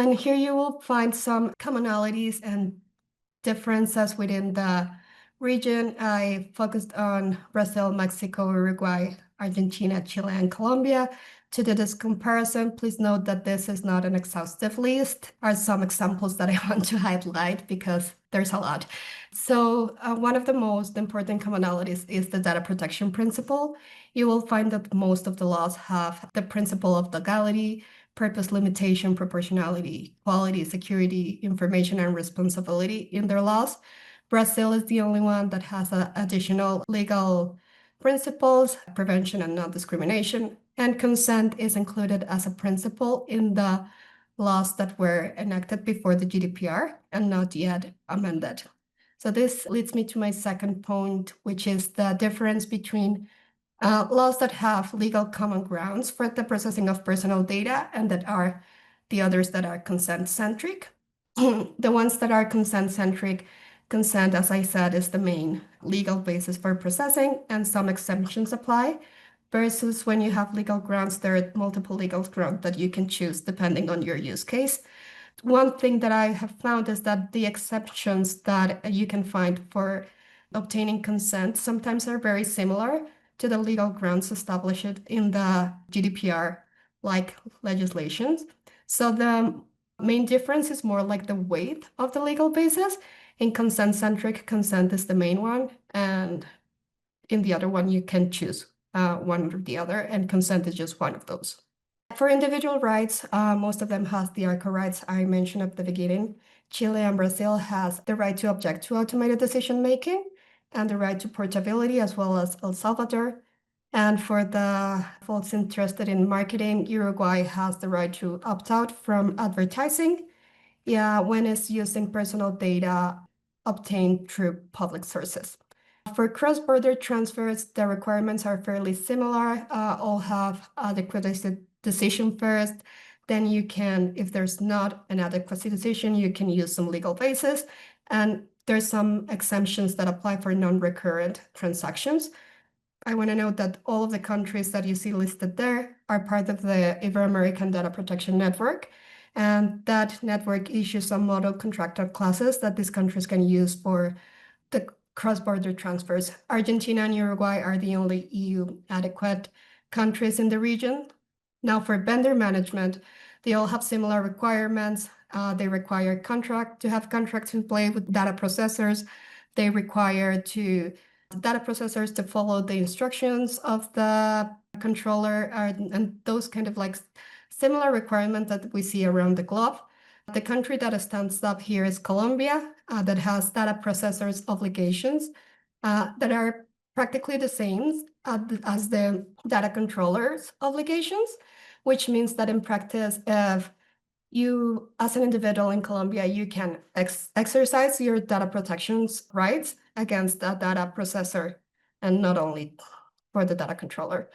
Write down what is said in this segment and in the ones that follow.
And here you will find some commonalities and differences within the region. I focused on Brazil, Mexico, Uruguay, Argentina, Chile, and Colombia. To do this comparison, please note that this is not an exhaustive list. Are some examples that I want to highlight because there's a lot. So one of the most important commonalities is the data protection principle. You will find that most of the laws have the principle of legality, purpose, limitation, proportionality, quality, security, information, and responsibility in their laws. Brazil is the only one that has additional legal principles, prevention and non-discrimination, and consent is included as a principle in the laws that were enacted before the GDPR and not yet amended. So this leads me to my second point, which is the difference between laws that have legal common grounds for the processing of personal data and that are the others that are consent-centric. The ones that are consent-centric, consent, as I said, is the main legal basis for processing, and some exemptions apply, versus when you have legal grounds, there are multiple legal grounds that you can choose depending on your use case. One thing that I have found is that the exceptions that you can find for obtaining consent sometimes are very similar to the legal grounds established in the GDPR-like legislations. So the main difference is more like the weight of the legal basis. In consent-centric, consent is the main one, and in the other one, you can choose one or the other, and consent is just one of those. For individual rights, most of them has the ARCO rights I mentioned at the beginning. Chile and Brazil has the right to object to automated decision-making and the right to portability, as well as El Salvador. And for the folks interested in marketing, Uruguay has the right to opt out from advertising, when it's using personal data obtained through public sources. For cross-border transfers, the requirements are fairly similar. All have adequacy decision first. Then you can, if there's not an adequacy decision, you can use some legal basis. And there's some exemptions that apply for non-recurrent transactions. I want to note that all of the countries that you see listed there are part of the Ibero-American Data Protection Network. And that network issues some model contractor classes that these countries can use for the cross-border transfers. Argentina and Uruguay are the only EU adequate countries in the region. Now for vendor management, they all have similar requirements. They require to have contracts in play with data processors. They require data processors to follow the instructions of the controller and those kind of like similar requirements that we see around the globe. The country that stands up here is Colombia, that has data processors obligations that are practically the same as the data controllers obligations, which means that in practice, if you, as an individual in Colombia, you can exercise your data protections rights against a data processor and not only for the data controller.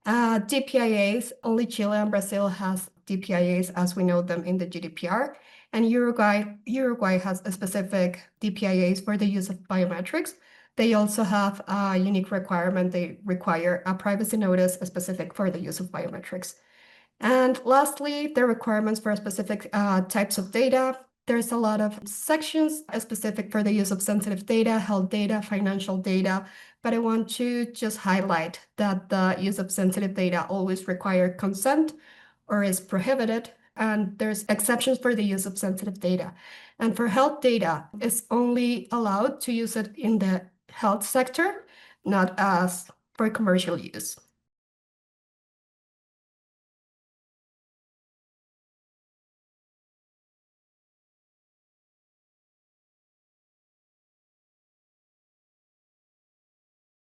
DPIAs, only Chile and Brazil has DPIAs as we know them in the GDPR, and Uruguay has a specific DPIAs for the use of biometrics. They also have a unique requirement. They require a privacy notice specific for the use of biometrics. And lastly, the requirements for specific types of data. There's a lot of sections specific for the use of sensitive data, health data, financial data, but I want to just highlight that the use of sensitive data always require consent or is prohibited, and there's exceptions for the use of sensitive data. And for health data, it's only allowed to use it in the health sector, not as for commercial use.